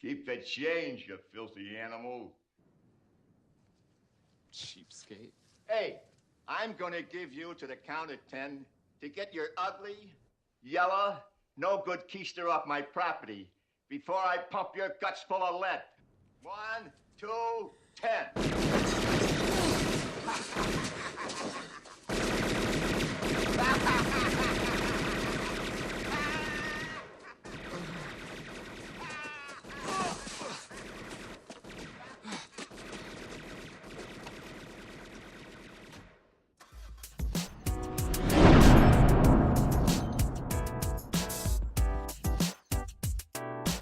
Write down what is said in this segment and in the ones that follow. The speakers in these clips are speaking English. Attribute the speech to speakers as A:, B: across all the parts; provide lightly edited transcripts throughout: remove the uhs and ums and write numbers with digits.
A: Keep the change, you filthy animal.
B: Cheapskate.
A: Hey, I'm gonna give you to the count of 10 to get your ugly, yellow, no good keister off my property before I pump your guts full of lead. 1, 2, 10.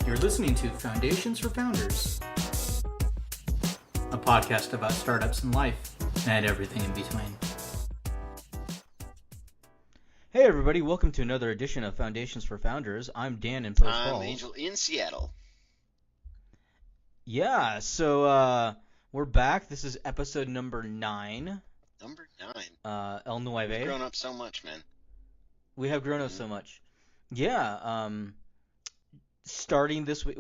C: You're listening to Foundations for Founders, a podcast about startups and life and everything in between.
D: Hey everybody, welcome to another edition of Foundations for Founders. I'm Dan in Post Falls.
E: I'm Angel in Seattle.
D: Yeah, so we're back. This is episode number 9.
E: Number 9.
D: El Nueve.
E: We've grown up so much, man.
D: We have grown up so much. Yeah, starting this week,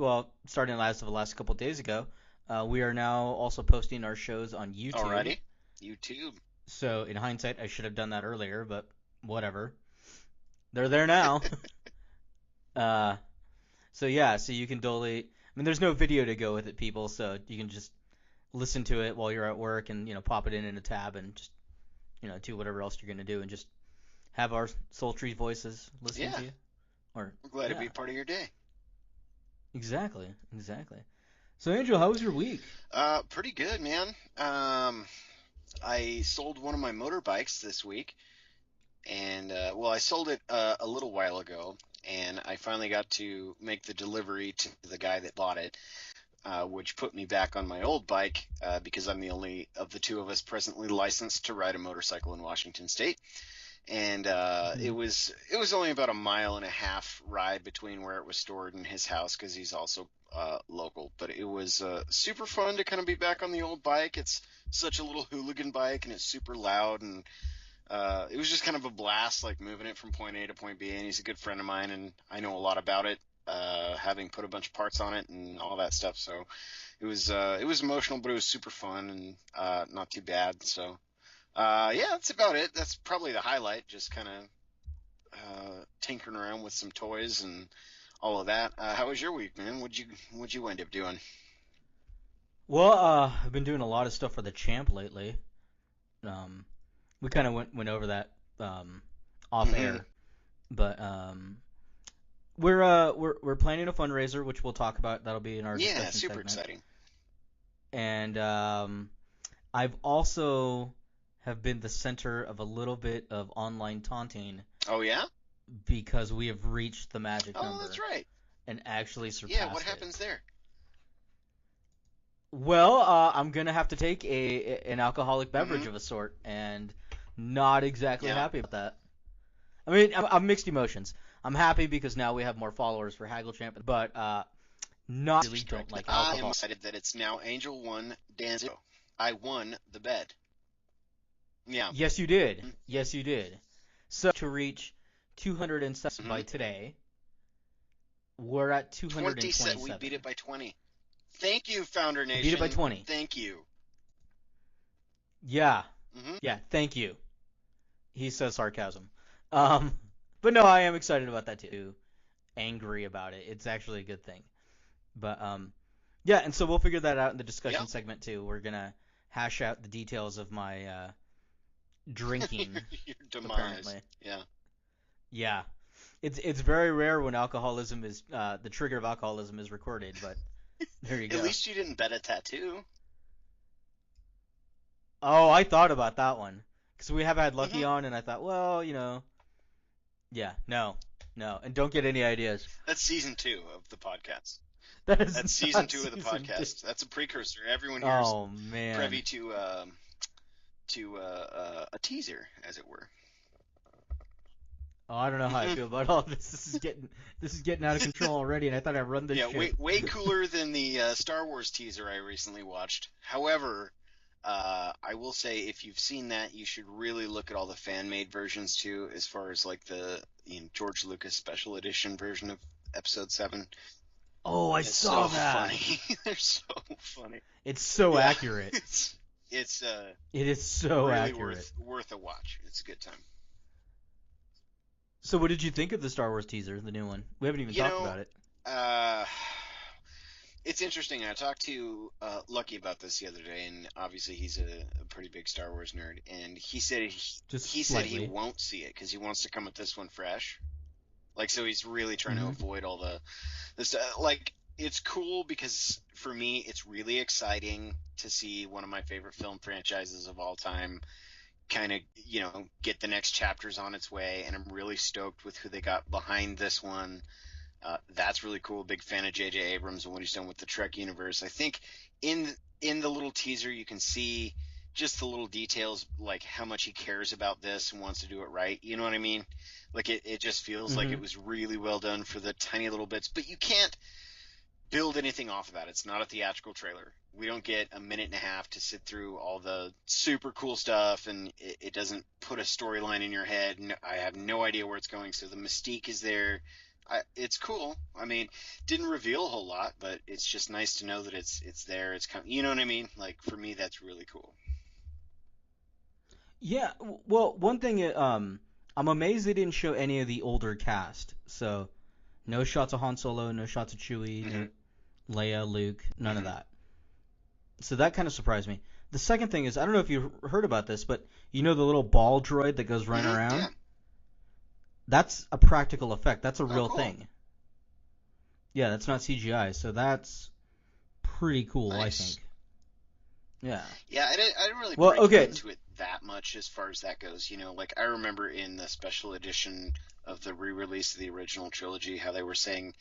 D: starting the last couple of days ago, we are now also posting our shows on YouTube.
E: Alrighty, YouTube.
D: So in hindsight, I should have done that earlier, but whatever. They're there now. So you can totally. I mean, there's no video to go with it, people. So you can just listen to it while you're at work, and pop it in a tab, and just do whatever else you're gonna do, and just have our sultry voices listening to you.
E: We're glad to be part of your day.
D: Exactly. So Angel, how was your week?
E: Pretty good, man. I sold one of my motorbikes this week, and I sold it a little while ago, and I finally got to make the delivery to the guy that bought it, which put me back on my old bike because I'm the only of the two of us presently licensed to ride a motorcycle in Washington State. And it was only about a 1.5 mile ride between where it was stored and his house, because he's also local. But it was super fun to kind of be back on the old bike. It's such a little hooligan bike, and it's super loud, and it was just kind of a blast, like moving it from point A to point B. And he's a good friend of mine, and I know a lot about it, having put a bunch of parts on it and all that stuff. So it was emotional, but it was super fun and not too bad. So. That's about it. That's probably the highlight, just kind of tinkering around with some toys and all of that. How was your week, man? What'd you end up doing?
D: Well, I've been doing a lot of stuff for the Champ lately. We kind of went over that off air, but we're planning a fundraiser, which we'll talk about. That'll be in our discussion
E: super
D: segment.
E: Exciting.
D: And I've also have been the center of a little bit of online taunting.
E: Oh yeah?
D: Because we have reached the magic number.
E: Oh, that's right.
D: And actually surpassed it.
E: Yeah, what happens there?
D: Well, I'm gonna have to take an alcoholic beverage of a sort, and not exactly happy about that. I mean, I'm mixed emotions. I'm happy because now we have more followers for Haggle Champ, but not really don't like alcohol.
E: I am excited that it's now Angel 1, Dan 0. I won the bet. Yeah.
D: Yes, you did. Yes, you did. So to reach 207 by today, we're at 227.
E: We beat it by 20. Thank you, Founder Nation.
D: Beat it by 20.
E: Thank you.
D: Yeah. Yeah, thank you. He says sarcasm. But no, I am excited about that too. Angry about it. It's actually a good thing. But and so we'll figure that out in the discussion segment too. We're gonna hash out the details of my drinking.
E: Your demise.
D: Apparently.
E: Yeah.
D: Yeah. It's very rare when alcoholism is the trigger of alcoholism is recorded, but there you go.
E: At least you didn't bet a tattoo.
D: Oh, I thought about that one because we have had Lucky on, and I thought, well, no, and don't get any ideas.
E: That's season 2 of the podcast.
D: That's
E: season 2 of the podcast. That's a precursor. Everyone here is privy to a teaser, as it were.
D: Oh, I don't know how I feel about all this. This is getting out of control already, and I thought I'd run this shit.
E: Yeah, way cooler than the Star Wars teaser I recently watched. However, I will say if you've seen that, you should really look at all the fan-made versions too, as far as like the George Lucas special edition version of Episode 7.
D: Oh, I
E: It's
D: saw
E: so
D: that.
E: funny. They're so funny.
D: It's so
E: Yeah.
D: accurate.
E: It's
D: It is so
E: really
D: accurate.
E: worth a watch. It's a good time.
D: So what did you think of the Star Wars teaser, the new one? We haven't even
E: You
D: talked
E: know,
D: about it.
E: uh, it's interesting. I talked to Lucky about this the other day, and obviously he's a pretty big Star Wars nerd, and he said
D: Just
E: he said he
D: slightly.
E: won't see it because he wants to come at this one fresh. Like, so he's really trying to
D: Mhm.
E: avoid all the stuff. Like, it's cool because for me, it's really exciting to see one of my favorite film franchises of all time kind of, get the next chapters on its way. And I'm really stoked with who they got behind this one. That's really cool. Big fan of J.J. Abrams and what he's done with the Trek universe. I think in the little teaser, you can see just the little details, like how much he cares about this and wants to do it right. You know what I mean? Like it just feels like it
D: Mhm.
E: was really well done for the tiny little bits, but you can't build anything off of that. It's not a theatrical trailer. We don't get a minute and a half to sit through all the super cool stuff, and it doesn't put a storyline in your head. No, I have no idea where it's going, so the mystique is there. It's cool. I mean, didn't reveal a whole lot, but it's just nice to know that it's there. It's kind, you know what I mean? Like for me, that's really cool.
D: Yeah. Well, one thing, I'm amazed they didn't show any of the older cast. So, no shots of Han Solo, no shots of Chewie,
E: Hmm.
D: no Leia, Luke, none of
E: Hmm.
D: that. So that kind of surprised me. The second thing is, I don't know if you heard about this, but you know the little ball droid that goes running
E: Hmm.
D: around?
E: Yeah.
D: That's a practical effect. That's a
E: Oh,
D: real
E: cool.
D: thing. Yeah, that's not CGI. So that's pretty cool, I
E: Nice.
D: think. Yeah.
E: Yeah, I didn't really
D: Well,
E: break
D: okay.
E: into it that much as far as that goes. Like I remember in the special edition of the re-release of the original trilogy, how they were saying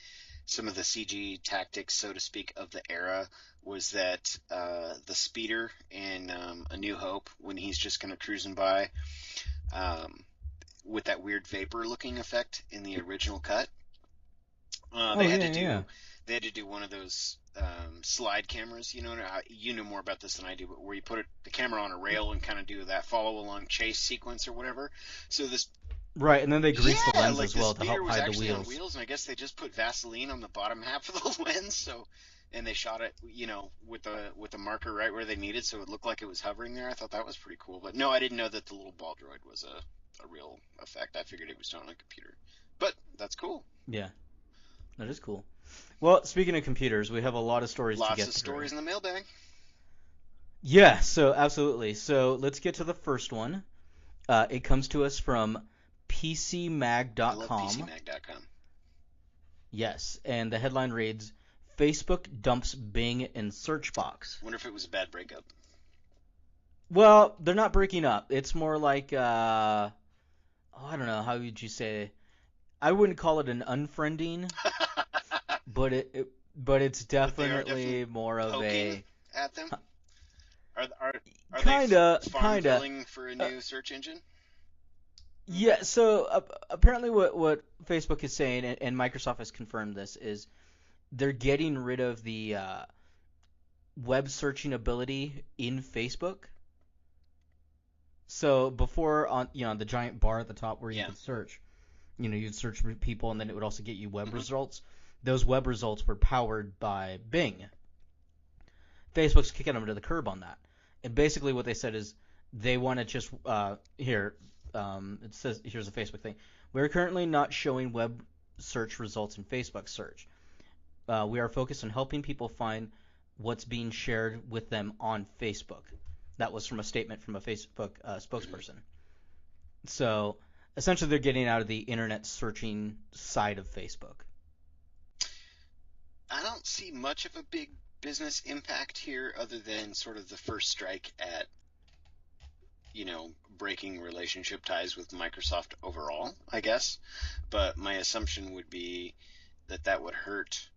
E: some of the CG tactics, so to speak, of the era was that the speeder in A New Hope, when he's just kind of cruising by um, with that weird vapor-looking effect in the original cut,
D: Oh
E: they had
D: yeah,
E: to
D: yeah, yeah.
E: do one of those slide cameras. You know more about this than I do, but where you put the camera on a rail and kind of do that follow along chase sequence or whatever. So this,
D: Right, and then they grease the
E: yeah,
D: lens
E: like
D: as
E: the
D: well to
E: speeder
D: help
E: was
D: hide the
E: actually on
D: wheels.
E: wheels, and I guess they just put Vaseline on the bottom half of the lens. So, and they shot it, with the marker right where they needed, so it looked like it was hovering there. I thought that was pretty cool. But no, I didn't know that the little ball droid was a real effect. I figured it was done on a computer. But that's cool.
D: Yeah, that is cool. Well, speaking of computers, we have a lot of stories to
E: Lots
D: get
E: of
D: through.
E: stories in the mailbag.
D: Yeah, so absolutely. So let's get to the first one. It comes to us from
E: I love
D: PCMag.com.
E: PCMag.com.
D: Yes, and the headline reads, Facebook dumps Bing in search box.
E: Wonder if it was a bad breakup.
D: Well, they're not breaking up. It's more like, I don't know, how would you say? I wouldn't call it an unfriending, but but it's
E: But they are
D: definitely
E: definitely
D: more of
E: poking
D: a
E: at them. Are they farm
D: kinda.
E: drilling for a new search engine?
D: Yeah, so apparently what Facebook is saying, and Microsoft has confirmed this, is they're getting rid of the web searching ability in Facebook. So before, on the giant bar at the top where you
E: Yeah.
D: could search, you'd search for people and then it would also get you web
E: Hmm.
D: results. Those web results were powered by Bing. Facebook's kicking them to the curb on that. And basically what they said is they want to just it says here's a Facebook thing. We're currently not showing web search results in Facebook search. We are focused on helping people find what's being shared with them on Facebook. That was from a statement from a Facebook spokesperson. So essentially, they're getting out of the internet searching side of Facebook.
E: I don't see much of a big business impact here other than sort of the first strike at, breaking relationship ties with Microsoft overall, I guess. But my assumption would be that would hurt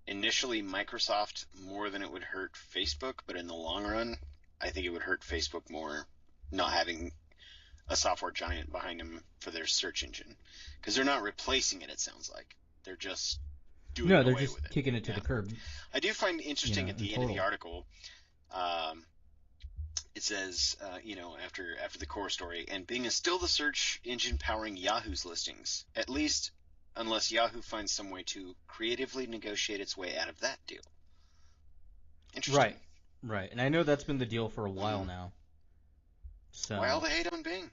E: initially Microsoft more than it would hurt Facebook, but in the long run, I think it would hurt Facebook more not having a software giant behind them for their search engine, because they're not replacing it. It sounds like they're just doing
D: No, they're
E: away
D: just
E: with it.
D: kicking it to
E: Yeah.
D: the curb.
E: I do find interesting at
D: In
E: the end of the
D: total.
E: article, it says, after the core story, and Bing is still the search engine powering Yahoo's listings, at least unless Yahoo finds some way to creatively negotiate its way out of that deal. Interesting.
D: Right. And I know that's been the deal for a while now. So
E: why all the hate on Bing?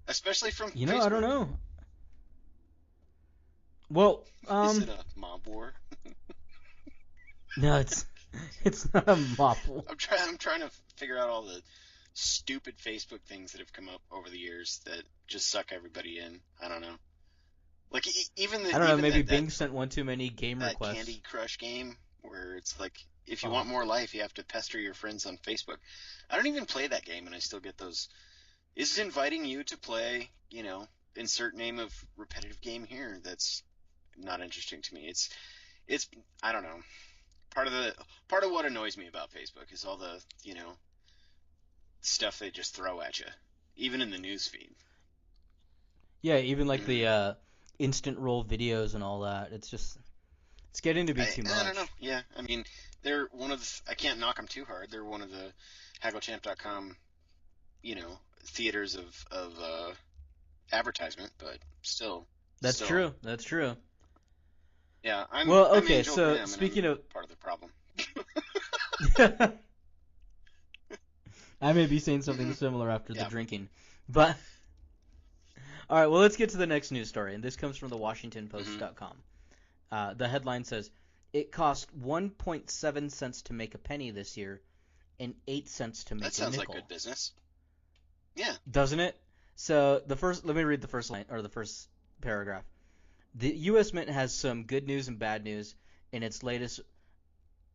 E: Especially from
D: you know,
E: Facebook.
D: I don't know. Well,
E: Is it a mob war?
D: no, it's not a mob war.
E: I'm trying to figure out all the stupid Facebook things that have come up over the years that just suck everybody in. I don't know. Like even the
D: I don't know. Maybe
E: that
D: Bing sent one too many game
E: that
D: requests.
E: Candy Crush game where it's like if you want more life, you have to pester your friends on Facebook. I don't even play that game, and I still get those. Is inviting you to play, insert name of repetitive game here. That's not interesting to me. It's I don't know. Part of what annoys me about Facebook is all the stuff they just throw at you, even in the news feed.
D: Yeah, even like the instant roll videos and all that. It's getting to be too much.
E: I don't know. Yeah, I mean, they're one of the. I can't knock them too hard. They're one of the HaggleChamp.com, theaters of advertisement, but still.
D: That's true. That's true.
E: Yeah, I'm.
D: Well,
E: I'm
D: okay.
E: Angel
D: So
E: Graham,
D: speaking
E: and I'm
D: of
E: part of the problem.
D: I may be saying something similar after the drinking, but all right. Well, let's get to the next news story, and this comes from the WashingtonPost.com. The headline says, "It cost 1.7 cents to make a penny this year, and 8 cents to make a nickel."
E: That sounds like good business. Yeah.
D: Doesn't it? So let me read the first line or the first paragraph. The U.S. Mint has some good news and bad news in its latest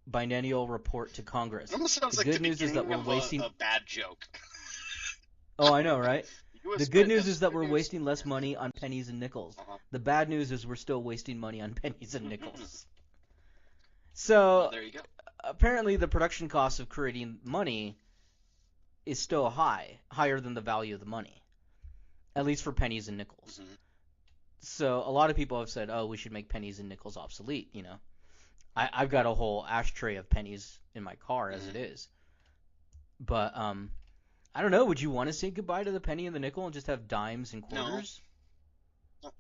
D: biennial report to Congress.
E: It almost sounds
D: the
E: like
D: good
E: the
D: news is that we're
E: beginning of
D: wasting.
E: a bad joke.
D: Oh, I know, right?
E: US
D: The good
E: Mint
D: news
E: has
D: is that
E: good
D: we're
E: news.
D: wasting less money on pennies and nickels. The bad news is we're still wasting money on pennies and nickels. So
E: There you go.
D: apparently the production cost of creating money is still higher than the value of the money, at least for pennies and nickels.
E: Mm-hmm.
D: So a lot of people have said, oh, we should make pennies and nickels obsolete, I've got a whole ashtray of pennies in my car as it is. But I don't know, would you want to say goodbye to the penny and the nickel and just have dimes and quarters?
E: No.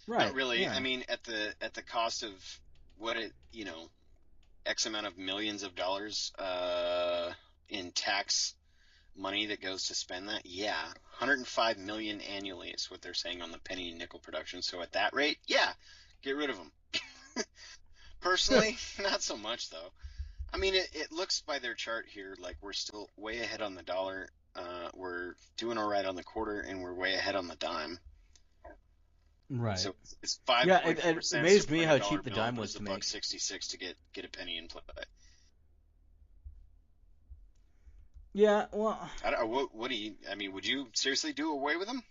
D: Right.
E: Not really.
D: Yeah.
E: I mean, at the cost of what X amount of millions of dollars in tax money that goes to spend that, yeah, 105 million annually is what they're saying on the penny and nickel production. So at that rate, yeah, get rid of them. Personally, not so much though. I mean, it looks by their chart here like we're still way ahead on the dollar. We're doing all right on the quarter, and we're way ahead on the dime.
D: Right.
E: So it's 5.4
D: Yeah, it
E: cents
D: amazed
E: to
D: me
E: print
D: how
E: a dollar
D: cheap the
E: bill
D: dime was
E: versus
D: to make.
E: $1.66 to get a penny in play.
D: Yeah, well,
E: I don't, what do you? I mean, would you seriously do away with them?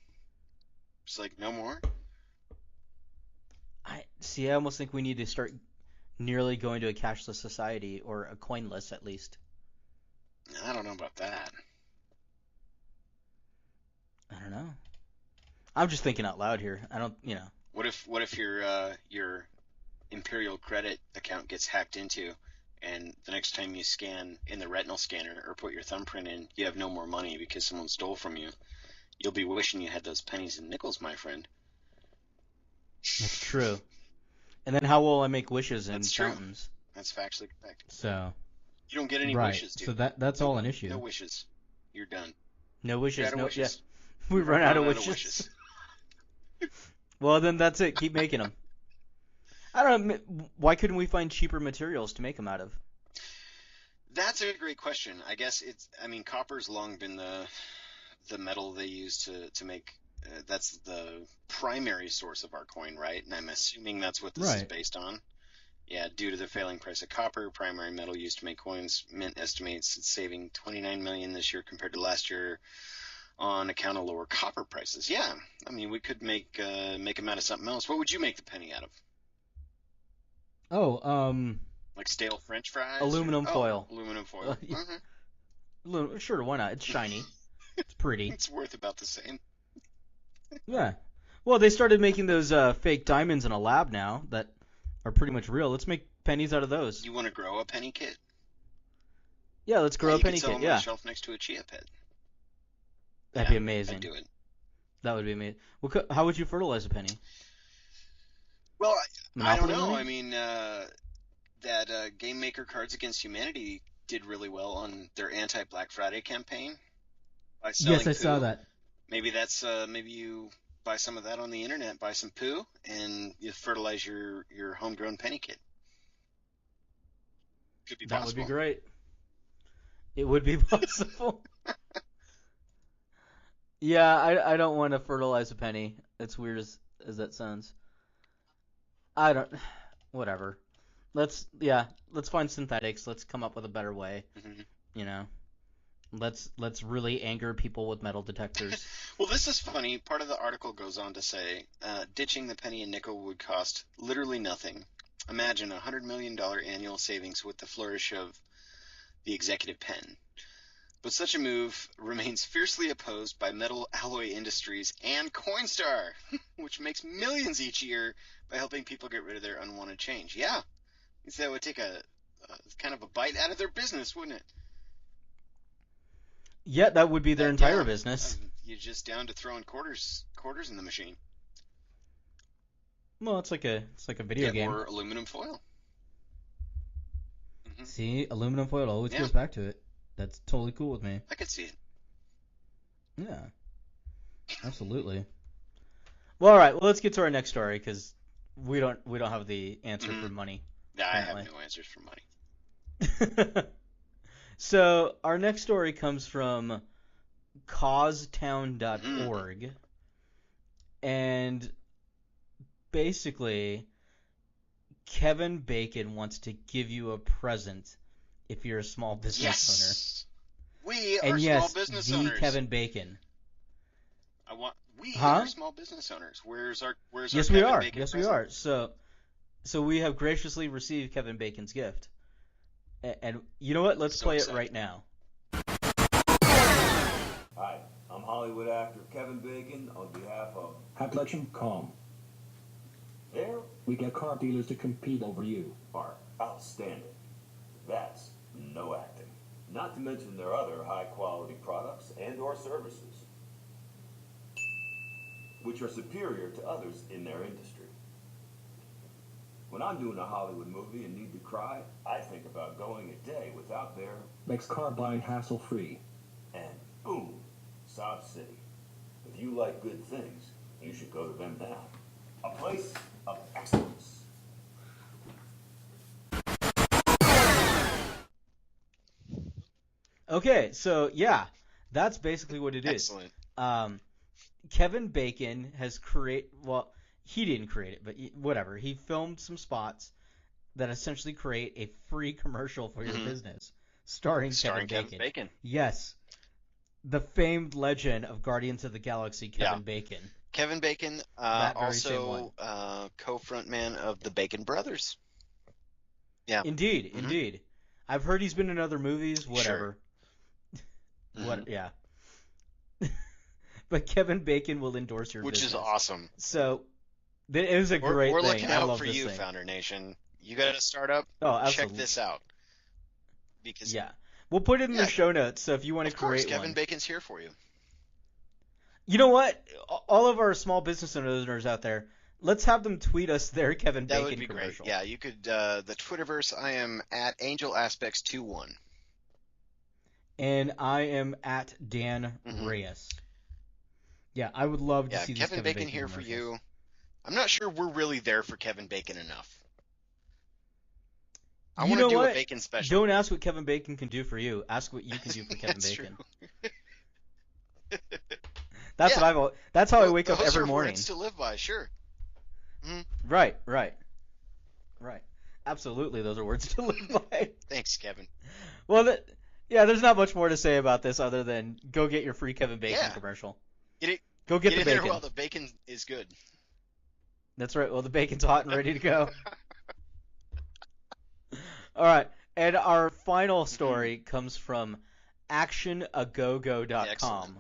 E: Just like no more?
D: I almost think we need to start nearly going to a cashless society, or a coinless at least.
E: I don't know about that.
D: I don't know. I'm just thinking out loud here. I don't,
E: What if your Imperial Credit account gets hacked into, and the next time you scan in the retinal scanner or put your thumbprint in, you have no more money because someone stole from you? You'll be wishing you had those pennies and nickels, my friend.
D: That's true. And then how will I make wishes in
E: That's true.
D: fountains?
E: That's factually correct.
D: So
E: You don't get any
D: right.
E: wishes, dude.
D: So that's all an issue.
E: No wishes. You're done.
D: No wishes.
E: You're out of
D: No.
E: wishes.
D: Yeah. We run out of wishes. Well, then that's it. Keep making them. I don't know. Why couldn't we find cheaper materials to make them out of?
E: That's a great question. I guess copper's long been the metal they use to make. That's the primary source of our coin, right? And I'm assuming that's what this is based on. Yeah, due to the failing price of copper, primary metal used to make coins, Mint estimates it's saving $29 million this year compared to last year on account of lower copper prices. Yeah, I mean, we could make them out of something else. What would you make the penny out of?
D: Oh,
E: Like stale French fries?
D: aluminum foil.
E: Aluminum foil.
D: Sure, why not? It's shiny. It's pretty.
E: It's worth about the same.
D: Yeah. Well, they started making those fake diamonds in a lab now that are pretty much real. Let's make pennies out of those.
E: You want to grow a penny kit?
D: Yeah, let's grow a
E: you
D: penny
E: could sell
D: kit.
E: them on
D: Yeah.
E: the shelf next to a chia pet.
D: That'd be amazing.
E: I'd do it.
D: That would be amazing. Well, how would you fertilize a penny?
E: Well, I don't
D: Monopoly
E: know.
D: money?
E: I mean, that Game Maker Cards Against Humanity did really well on their anti-Black Friday campaign by
D: Yes,
E: selling
D: I saw
E: poo.
D: that.
E: Maybe maybe you buy some of that on the internet, buy some poo, and you fertilize your homegrown penny kit. Could be
D: That would be
E: possible.
D: great. It would be possible. Yeah, I don't want to fertilize a penny. As weird as that sounds. I don't. Whatever. Let's find synthetics. Let's come up with a better way.
E: Hmm.
D: You know. Let's really anger people with metal detectors.
E: Well, this is funny. Part of the article goes on to say, ditching the penny and nickel would cost literally nothing. Imagine $100 million annual savings with the flourish of the executive pen. But such a move remains fiercely opposed by Metal Alloy Industries and Coinstar, which makes millions each year by helping people get rid of their unwanted change. Yeah, that would take a kind of a bite out of their business, wouldn't it?
D: Yeah, that would be their entire
E: Yeah,
D: business.
E: you're just down to throwing quarters in the machine.
D: Well, it's like a video game.
E: Or aluminum foil. Hmm.
D: See, aluminum foil always
E: Yeah.
D: goes back to it. That's totally cool with me.
E: I could see it.
D: Yeah, absolutely. Well, all right. Well, let's get to our next story because we don't have the answer for money.
E: I have
D: Apparently.
E: no answers for money.
D: So our next story comes from causetown.org, and basically Kevin Bacon wants to give you a present if you're a small business
E: Yes, we
D: owner.
E: are
D: And
E: small
D: yes,
E: business
D: the
E: owners.
D: Kevin Bacon.
E: We
D: Huh?
E: are small business owners. Where's our
D: Yes, we
E: Kevin
D: are.
E: Bacon
D: Yes, we
E: present?
D: are. So we have graciously received Kevin Bacon's gift. And you know what? Let's
E: So
D: play
E: excited.
D: it right now.
B: Hi, I'm Hollywood actor Kevin Bacon on behalf of
F: Haggle.com.
B: There
F: We get car dealers to compete over you.
B: are outstanding. That's no acting. Not to mention their other high-quality products and or services, which are superior to others in their industry. When I'm doing a Hollywood movie and need to cry, I think about going a day without their
F: Makes car buying hassle-free.
B: and boom, South City. If you like good things, you should go to them now. A place of excellence.
D: Okay, so yeah, that's basically what it is.
E: Excellent.
D: Kevin Bacon has well, he didn't create it, but whatever. He filmed some spots that essentially create a free commercial for your business, starring Kevin Bacon. Yes, the famed legend of Guardians of the Galaxy, Kevin Bacon.
E: Kevin Bacon,
D: That very same one.
E: also co-frontman of the Bacon Brothers. Yeah.
D: Indeed, indeed. I've heard he's been in other movies. Whatever. What? Yeah. But Kevin Bacon will endorse your
E: Which
D: business.
E: is awesome.
D: So it is a great
E: We're
D: thing.
E: looking
D: I
E: out
D: love
E: for
D: this
E: you,
D: thing.
E: Founder Nation. You got a startup?
D: Oh,
E: Check
D: absolutely.
E: this out. Because
D: Yeah, we'll put it in
E: Yeah.
D: the show notes. So if you want to
E: of course,
D: create
E: Kevin
D: one,
E: Bacon's here for you.
D: you know what? All of our small business owners out there, let's have them tweet us their Kevin
E: That
D: Bacon
E: would be
D: commercial.
E: great. Yeah, you could. The Twitterverse, I am at AngelAspects21.
D: And I am at Dan Reyes. Yeah, I would love to
E: Yeah,
D: see these
E: Kevin Bacon here for
D: commercials.
E: you. I'm not sure we're really there for Kevin Bacon enough. I
D: You
E: want
D: know
E: to do
D: what?
E: a Bacon special.
D: Don't ask what Kevin Bacon can do for you. Ask what you can do for Kevin
E: That's
D: Bacon.
E: true.
D: That's
E: Yeah.
D: what I've. That's how I wake up
E: Those
D: every
E: are
D: morning.
E: words to live by, sure.
D: Right. Absolutely, those are words to live by.
E: Thanks, Kevin.
D: Well, yeah, there's not much more to say about this other than go get your free Kevin Bacon
E: Yeah.
D: commercial.
E: Get it.
D: Go get
E: Get
D: the
E: in there
D: bacon.
E: while the bacon is good.
D: That's right. Well, the bacon's hot and ready to go. All right. And our final story comes from actionagogo.com,
E: Excellent.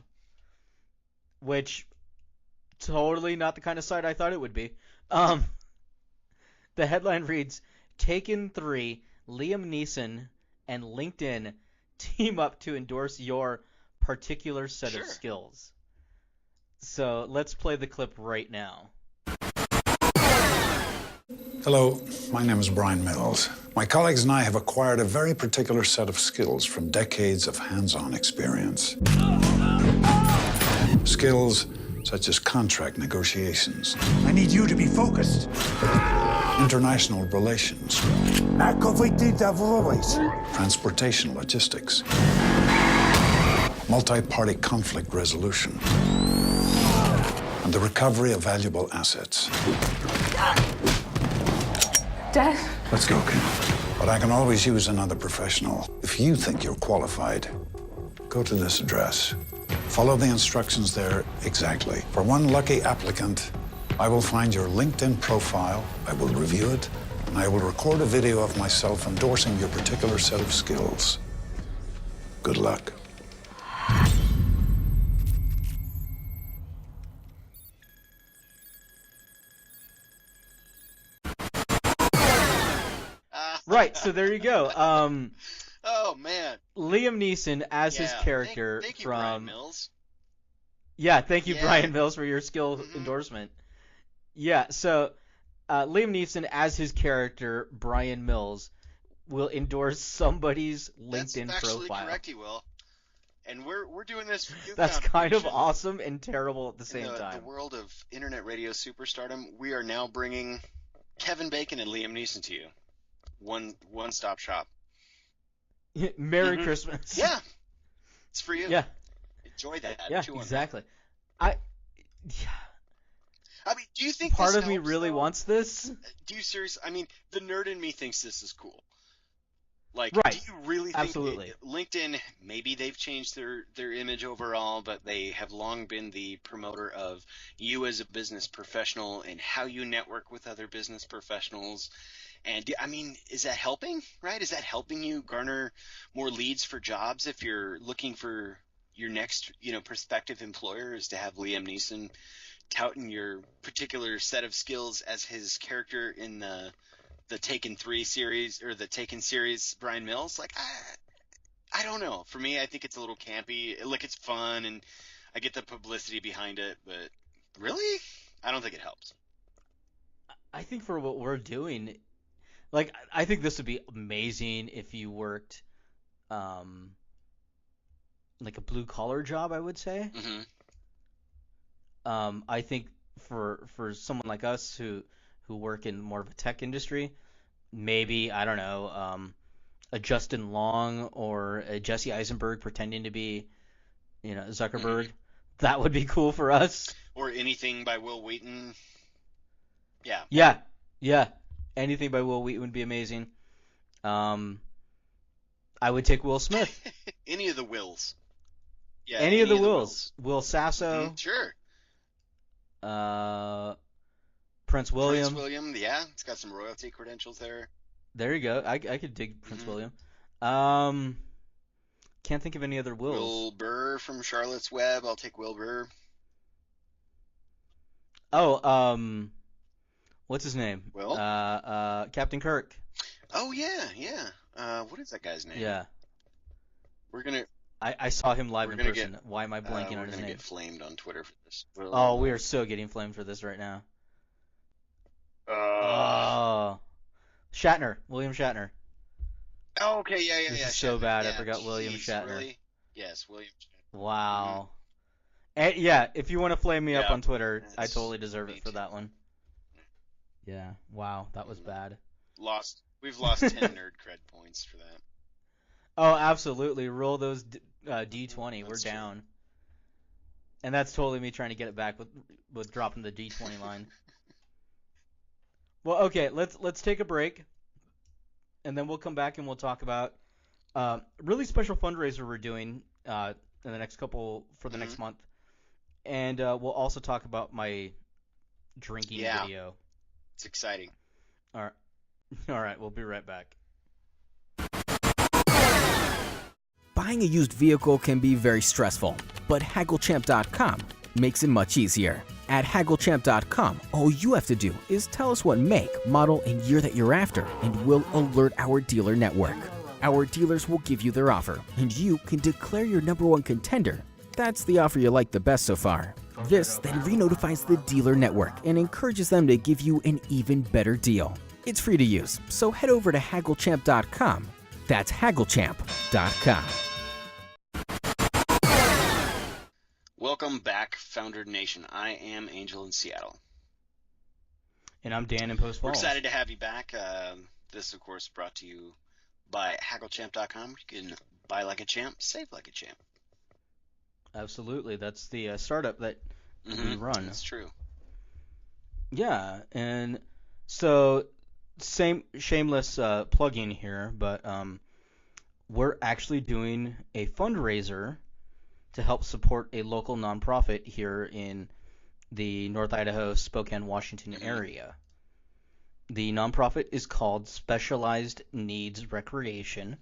D: which totally not the kind of site I thought it would be. The headline reads, Taken 3, Liam Neeson and LinkedIn team up to endorse your particular set of
E: Sure.
D: skills. So let's play the clip right now.
G: Hello, my name is Brian Mills. My colleagues and I have acquired a very particular set of skills from decades of hands-on experience. Skills such as contract negotiations.
H: I need you to be focused.
G: International relations. Transportation logistics. Multi-party conflict resolution. And the recovery of valuable assets.
I: Dad?
G: Let's go, Kim. But I can always use another professional. If you think you're qualified, go to this address. Follow the instructions there exactly. For one lucky applicant, I will find your LinkedIn profile, I will review it, and I will record a video of myself endorsing your particular set of skills. Good luck.
D: Right, so there you go.
E: Oh man,
D: Liam Neeson as his character
E: thank you,
D: from
E: Brian Mills.
D: Yeah, thank you,
E: Yeah.
D: Brian Mills, for your skill endorsement. Yeah, so Liam Neeson as his character, Brian Mills, will endorse somebody's LinkedIn
E: That's factually
D: profile.
E: correct, he will. And we're doing this for you.
D: That's kind of
E: Foundation.
D: awesome and terrible at the same
E: In the
D: time.
E: world of internet radio superstardom, we are now bringing Kevin Bacon and Liam Neeson to you. One-stop shop.
D: Merry Christmas.
E: Yeah, it's for you.
D: Yeah.
E: Enjoy that.
D: Yeah,
E: Chew on that.
D: exactly.
E: I mean, do you think
D: Part
E: this
D: of me
E: helps,
D: really
E: though?
D: wants this.
E: Do you seriously? I mean, the nerd in me thinks this is cool. Like,
D: Right.
E: do you really think
D: Absolutely.
E: LinkedIn? Maybe they've changed their image overall, but they have long been the promoter of you as a business professional and how you network with other business professionals. And I mean, is that helping? Right? Is that helping you garner more leads for jobs if you're looking for your next, prospective employer? Is to have Liam Neeson touting your particular set of skills as his character in the Taken 3 series or the Taken series, Brian Mills? Like, I don't know. For me, I think it's a little campy. Like, it's fun and I get the publicity behind it, but really, I don't think it helps.
D: I think for what we're doing, like, I think this would be amazing if you worked, like a blue collar job, I would say.
E: Mm-hmm.
D: I think for someone like us who work in more of a tech industry, maybe, I don't know, a Justin Long or a Jesse Eisenberg pretending to be, Zuckerberg, that would be cool for us.
E: Or anything by Will Wheaton. Yeah.
D: Yeah. Anything by Will Wheaton would be amazing. I would take Will Smith.
E: Any of the Wills. Yeah.
D: Any of the Wills. Will Sasso.
E: Mhm, sure.
D: Prince William.
E: Prince William, yeah. It's got some royalty credentials there.
D: There you go. I could dig Prince William. Can't think of any other Wills.
E: Will Burr from Charlotte's Web. I'll take Will Burr.
D: Oh, what's his name?
E: Will?
D: Captain Kirk.
E: Oh, yeah. What is that guy's name?
D: Yeah.
E: We're gonna.
D: I saw him live
E: We're
D: in
E: gonna
D: person. Why am I blanking on
E: We're
D: his
E: gonna
D: name?
E: get flamed on Twitter for this.
D: Oh, we are so getting flamed for this right now. Oh. Shatner. William Shatner.
E: Oh, okay, yeah.
D: This is so bad, I
E: Yeah,
D: forgot William
E: jeez,
D: Shatner.
E: Really? Yes, William Shatner.
D: Wow. And, yeah, if you want to flame me up
E: Yeah.
D: on Twitter, I
E: That's
D: totally deserve
E: me
D: it for
E: too.
D: that one. Yeah. Wow, that was bad.
E: We've lost 10 nerd cred points for that.
D: Oh, absolutely. Roll those D20. We're
E: That's true.
D: down. And that's totally me trying to get it back with dropping the D20 line. Well, okay, let's take a break, and then we'll come back and we'll talk about really special fundraiser we're doing in the next next month, and we'll also talk about my drinking video.
E: It's exciting.
D: All right, we'll be right back.
J: Buying a used vehicle can be very stressful, but HaggleChamp.com makes it much easier. At HaggleChamp.com, all you have to do is tell us what make, model, and year that you're after, and we'll alert our dealer network. Our dealers will give you their offer, and you can declare your #1 contender. That's the offer you like the best so far. This then re-notifies the dealer network and encourages them to give you an even better deal. It's free to use, so head over to hagglechamp.com. That's hagglechamp.com.
E: Welcome back, Founder Nation. I am Angel in Seattle.
D: And I'm Dan in Post
E: We're
D: Falls.
E: excited to have you back. This, of course, brought to you by hagglechamp.com. You can buy like a champ, save like a champ.
D: Absolutely. That's the startup that we run.
E: That's true.
D: Yeah, and so same shameless plug-in here, but we're actually doing a fundraiser to help support a local nonprofit here in the North Idaho, Spokane, Washington area. The nonprofit is called Specialized Needs Recreation,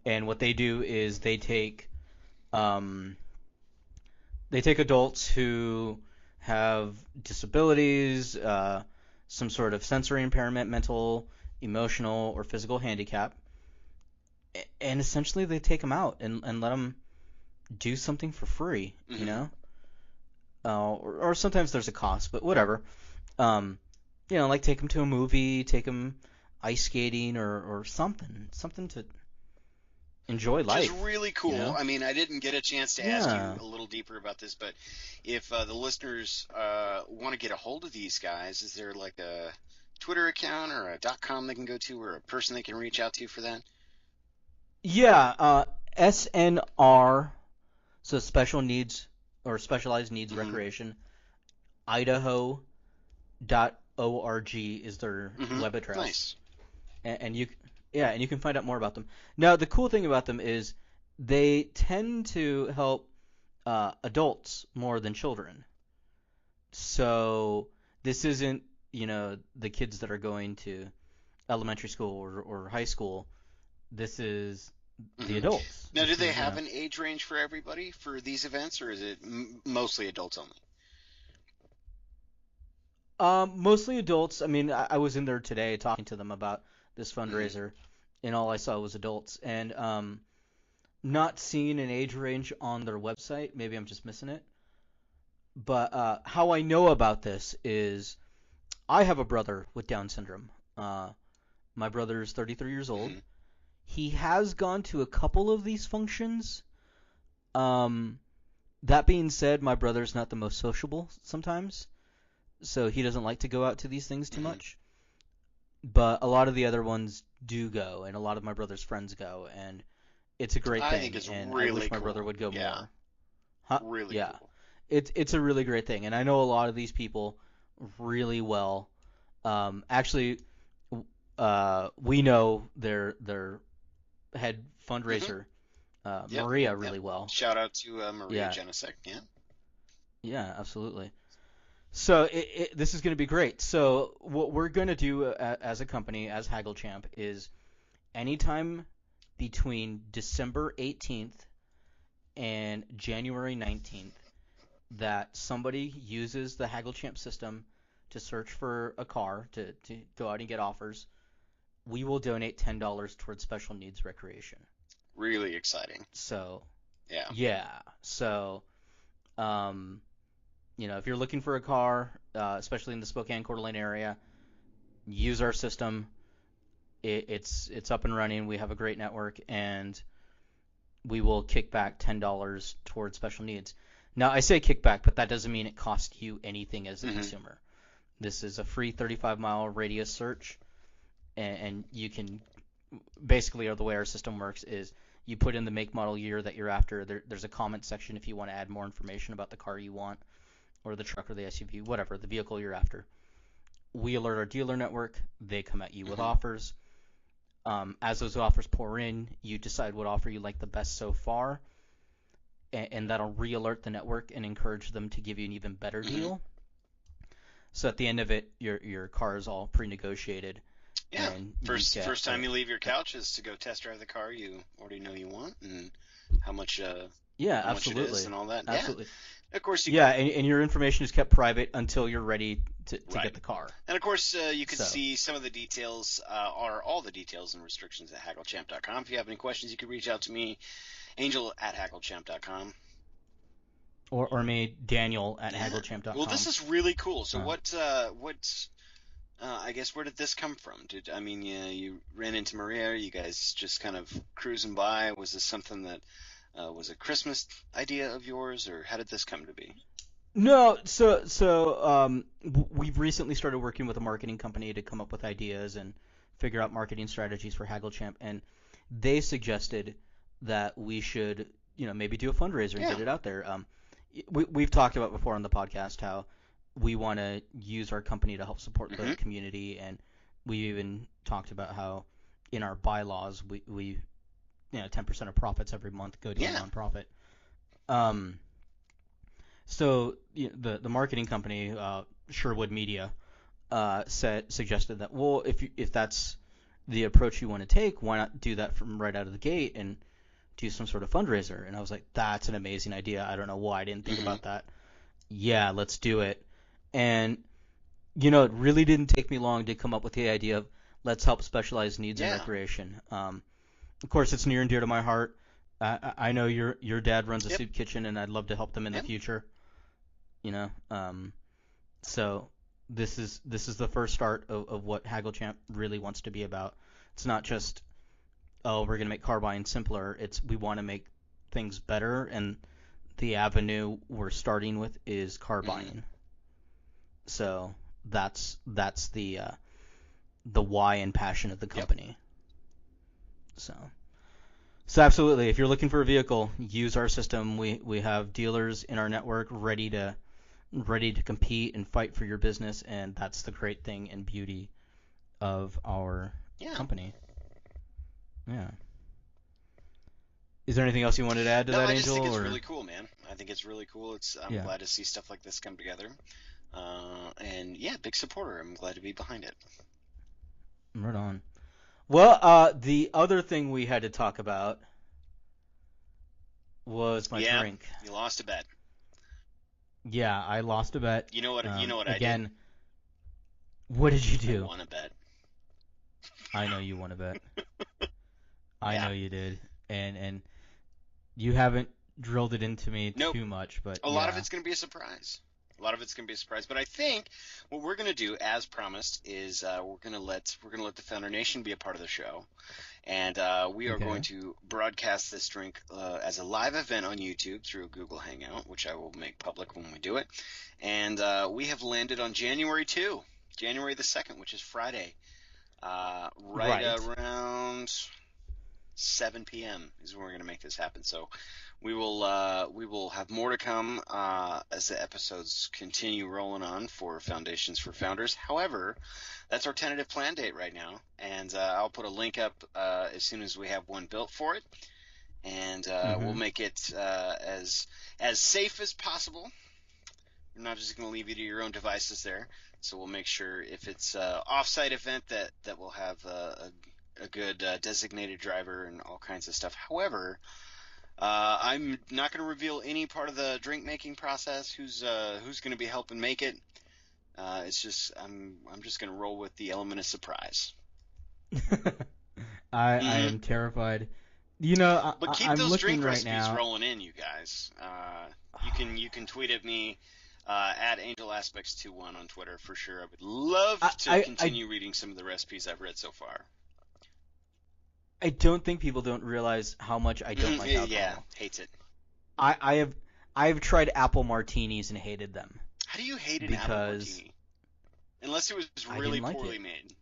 D: and what they do is they take adults who have disabilities, some sort of sensory impairment, mental, emotional, or physical handicap, and essentially they take them out and let them do something for free, you know? Or sometimes there's a cost, but whatever. Like take them to a movie, take them ice skating or something to enjoy life.
E: Which is really cool.
D: You know?
E: I mean, I didn't get a chance to ask you a little deeper about this, but if the listeners want to get a hold of these guys, is there like a Twitter account or a .com they can go to, or a person they can reach out to for that?
D: Yeah, SNR, so Special Needs or Specialized Needs Recreation, Idaho.org is their web address.
E: Nice.
D: And you can find out more about them. Now, the cool thing about them is they tend to help adults more than children. So this isn't, the kids that are going to elementary school or high school. This is the adults.
E: Now, do they have an age range for everybody for these events, or is it mostly adults only?
D: Mostly adults. I mean, I was in there today talking to them about this fundraiser, and all I saw was adults. And not seeing an age range on their website. Maybe I'm just missing it. But how I know about this is I have a brother with Down syndrome. My brother is 33 years old. He has gone to a couple of these functions. That being said, my brother's not the most sociable sometimes, so he doesn't like to go out to these things too much. But a lot of the other ones do go, and a lot of my brother's friends go, and it's a great thing.
E: I think it's
D: and
E: really
D: I wish my
E: cool.
D: brother would go
E: Yeah.
D: more. Huh?
E: Really
D: yeah.
E: cool.
D: It's a really great thing, and I know a lot of these people really well. Actually, we know their head fundraiser, Maria, really well.
E: Shout out to Maria Janicek. Yeah.
D: Yeah, absolutely. So this is going to be great. So what we're going to do as a company, as Haggle Champ, is anytime between December 18th and January 19th that somebody uses the Haggle Champ system to search for a car, to go out and get offers, we will donate $10 towards special needs recreation.
E: Really exciting.
D: So,
E: yeah.
D: So, if you're looking for a car, especially in the Spokane Coeur d'Alene area, use our system. It's up and running. We have a great network, and we will kick back $10 towards special needs. Now, I say kick back, but that doesn't mean it costs you anything as a consumer. This is a free 35-mile radius search, and you can basically, the way our system works is you put in the make, model, year that you're after. There's a comment section if you want to add more information about the car you want, or the truck or the SUV, whatever, the vehicle you're after. We alert our dealer network. They come at you with offers. As those offers pour in, you decide what offer you like the best so far, and that'll re-alert the network and encourage them to give you an even better deal. So at the end of it, your car is all pre-negotiated.
E: Yeah.
D: And
E: first time you leave your couch is to go test drive the car you already know you want, and how much
D: absolutely.
E: much it is and all that.
D: Absolutely.
E: Yeah. Of course
D: and your information is kept private until you're ready to get the car.
E: And of course you can see some of the details, or all the details and restrictions at hagglechamp.com. If you have any questions, you can reach out to me, angel@hagglechamp.com.
D: Or me, Daniel at hagglechamp.com.
E: Well, this is really cool. So what I guess where did this come from? You ran into Maria? You guys just kind of cruising by? Was this something that was a Christmas idea of yours, or how did this come to be?
D: No, we've recently started working with a marketing company to come up with ideas and figure out marketing strategies for HaggleChamp, and they suggested that we should, maybe do a fundraiser and get it out there. We've talked about before on the podcast how we want to use our company to help support the community, and we even talked about how in our bylaws we 10% of profits every month go to a nonprofit. So the marketing company, Sherwood Media, suggested that, well, if that's the approach you want to take, why not do that from right out of the gate and do some sort of fundraiser? And I was like, that's an amazing idea. I don't know why I didn't think about that. Yeah, let's do it. And it really didn't take me long to come up with the idea of let's help specialized needs in recreation. Of course, it's near and dear to my heart. I know your dad runs a soup kitchen, and I'd love to help them in the future. So this is the first start of what HaggleChamp really wants to be about. It's not just, we're going to make car buying simpler. We want to make things better, and the avenue we're starting with is car buying. So that's the why and passion of the company. So absolutely, if you're looking for a vehicle, use our system. We have dealers in our network ready to compete and fight for your business, and that's the great thing and beauty of our company. Yeah. Is there anything else you wanted to add to that, Angel?
E: I just think it's really cool, man. I think it's really cool. I'm glad to see stuff like this come together. And big supporter. I'm glad to be behind it.
D: Right on. Well, the other thing we had to talk about was my drink.
E: You lost a bet.
D: Yeah, I lost a bet.
E: You know what I did?
D: Again, what did you do?
E: I won a bet.
D: I know you won a bet. I know you did. And you haven't drilled it into me too much, but
E: a lot of it's going to be a surprise. But I think what we're going to do, as promised, is we're going to let the Founder Nation be a part of the show, and we are going to broadcast this drink as a live event on YouTube through Google Hangout, which I will make public when we do it. And we have landed on January the 2nd, which is Friday, right around 7 p.m. is when we're going to make this happen. So we will have more to come as the episodes continue rolling on for Foundations for Founders. However, that's our tentative plan date right now, and I'll put a link up as soon as we have one built for it, and we'll make it as safe as possible. We're not just going to leave you to your own devices there, so we'll make sure if it's an off-site event that we'll have a good designated driver and all kinds of stuff. However, I'm not going to reveal any part of the drink making process. Who's going to be helping make it? It's just I'm just going to roll with the element of surprise.
D: I am terrified.
E: But keep
D: I'm
E: those
D: looking
E: drink
D: right
E: recipes
D: now.
E: rolling in, you guys. You can tweet at me at AngelAspects21 on Twitter for sure. I would love to continue reading some of the recipes I've read so far.
D: I don't think people don't realize how much I don't like alcohol.
E: Yeah, hates it.
D: I've tried apple martinis and hated them.
E: How do you hate an apple martini? Unless it was really poorly made.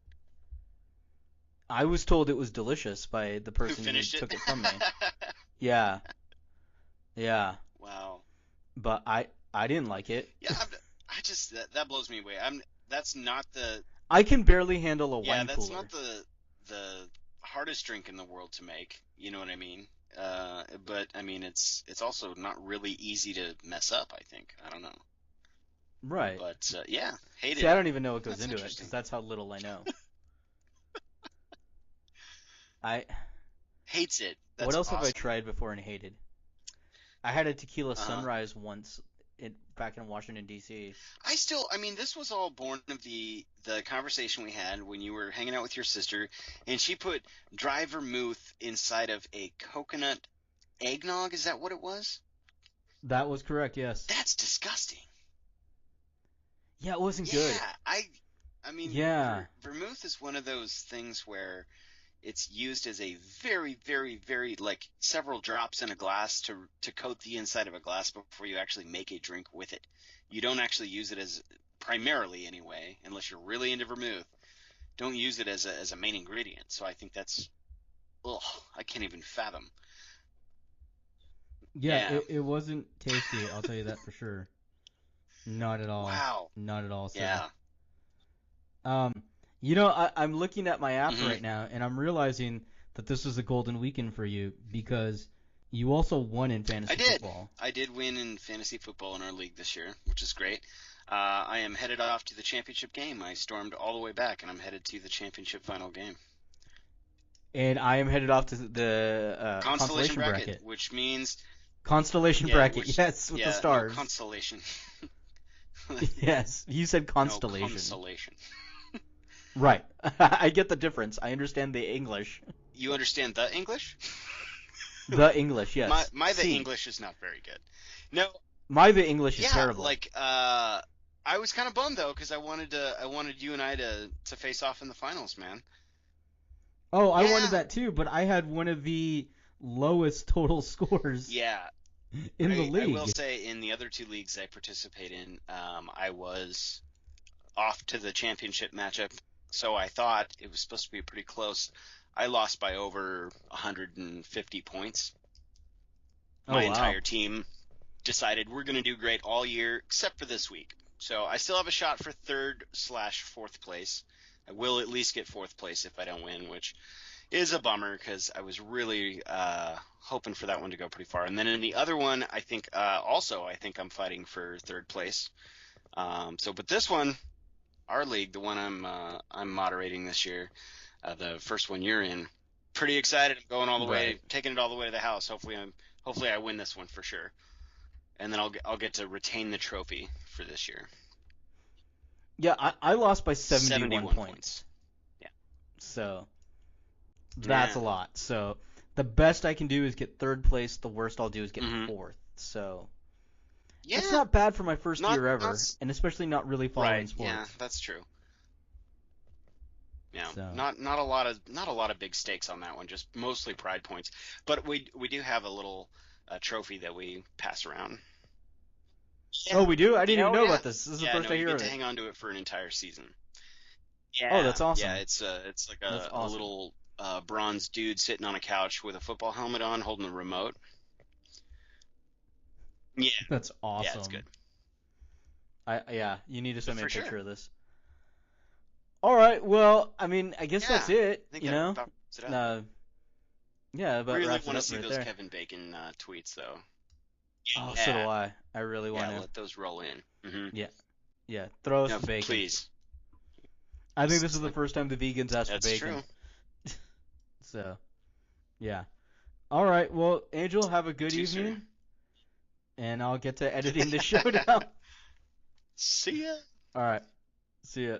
D: I was told it was delicious by the person who took it from me. Yeah.
E: Wow.
D: But I didn't like it.
E: Yeah, I just that blows me away. That's not the.
D: I can barely handle a wine cooler.
E: Yeah, that's not the hardest drink in the world to make. You know what I mean? But I mean, it's also not really easy to mess up. I think. I don't know.
D: Right.
E: But hate it.
D: See, I don't even know what goes into it because that's how little I know. I
E: hates it. That's
D: what else
E: awesome.
D: have I tried before and hated? I had a tequila sunrise once back in Washington, D.C.
E: This was all born of the conversation we had when you were hanging out with your sister, and she put dry vermouth inside of a coconut eggnog. Is that what it was?
D: That was correct, yes.
E: That's disgusting.
D: Yeah, it wasn't good.
E: Yeah, I mean,
D: Yeah.
E: vermouth is one of those things where it's used as a very, very, very, like, several drops in a glass to coat the inside of a glass before you actually make a drink with it. You don't actually use it as, primarily anyway, unless you're really into vermouth, don't use it as a main ingredient. So I think that's, I can't even fathom.
D: Yeah, it wasn't tasty, I'll tell you that for sure. Not at all.
E: Wow.
D: Not at all, sir.
E: Yeah.
D: I'm looking at my app right now, and I'm realizing that this was a golden weekend for you because you also won in fantasy football.
E: I did win in fantasy football in our league this year, which is great. I am headed off to the championship game. I stormed all the way back, and I'm headed to the championship final game.
D: And I am headed off to the constellation bracket,
E: which means
D: constellation bracket. Yes, with the stars.
E: No, constellation.
D: Yes, you said constellation.
E: No, constellation.
D: Right. I get the difference. I understand the English.
E: You understand the English?
D: The English, yes.
E: My the English is not very good. No.
D: My the English is terrible.
E: Like I was kind of bummed though because I wanted you and I to face off in the finals, man.
D: Oh, I wanted that too, but I had one of the lowest total scores.
E: Yeah.
D: In the league.
E: I will say in the other two leagues I participate in, I was off to the championship matchup, so I thought it was supposed to be pretty close. I lost by over 150 points. My entire team decided we're going to do great all year except for this week. So I still have a shot for 3rd/4th place. I will at least get 4th place if I don't win, which is a bummer because I was really hoping for that one to go pretty far. And then in the other one, I think I'm fighting for 3rd place. But this one, our league, the one I'm moderating this year, the first one you're in, pretty excited. I'm going all the way, taking it all the way to the house. Hopefully I win this one for sure. And then I'll get to retain the trophy for this year.
D: Yeah, I lost by 71 points.
E: Yeah.
D: So that's a lot. So the best I can do is get 3rd place. The worst I'll do is get 4th. So it's not bad for my first year ever, and especially not really following sports.
E: Yeah, that's true. Yeah,
D: So.
E: not a lot of big stakes on that one. Just mostly pride points. But we do have a little trophy that we pass around.
D: Yeah. Oh, we do? I didn't even know about this. This is the first I hear
E: of it. You
D: of
E: get
D: it.
E: to hang on to it for an entire season.
D: Yeah. Oh, that's awesome.
E: Yeah, it's like a little bronze dude sitting on a couch with a football helmet on, holding the remote. Yeah.
D: That's awesome.
E: Yeah, it's good.
D: You need to send me a picture of this. All right, well, I mean, I guess that's it.
E: I think that
D: but
E: really
D: wraps
E: want
D: it
E: to see
D: right
E: those
D: there.
E: Kevin Bacon tweets, though.
D: Oh, so do I. I really want to.
E: Let those roll in. Mm-hmm.
D: Yeah. Throw us some bacon,
E: please.
D: I think this is the first time the vegans asked for
E: That's
D: bacon.
E: true.
D: So, yeah. All right. Well, Angel, have a good
E: You too,
D: evening,
E: sir.
D: and I'll get to editing the show now.
E: See ya.
D: All right. See ya.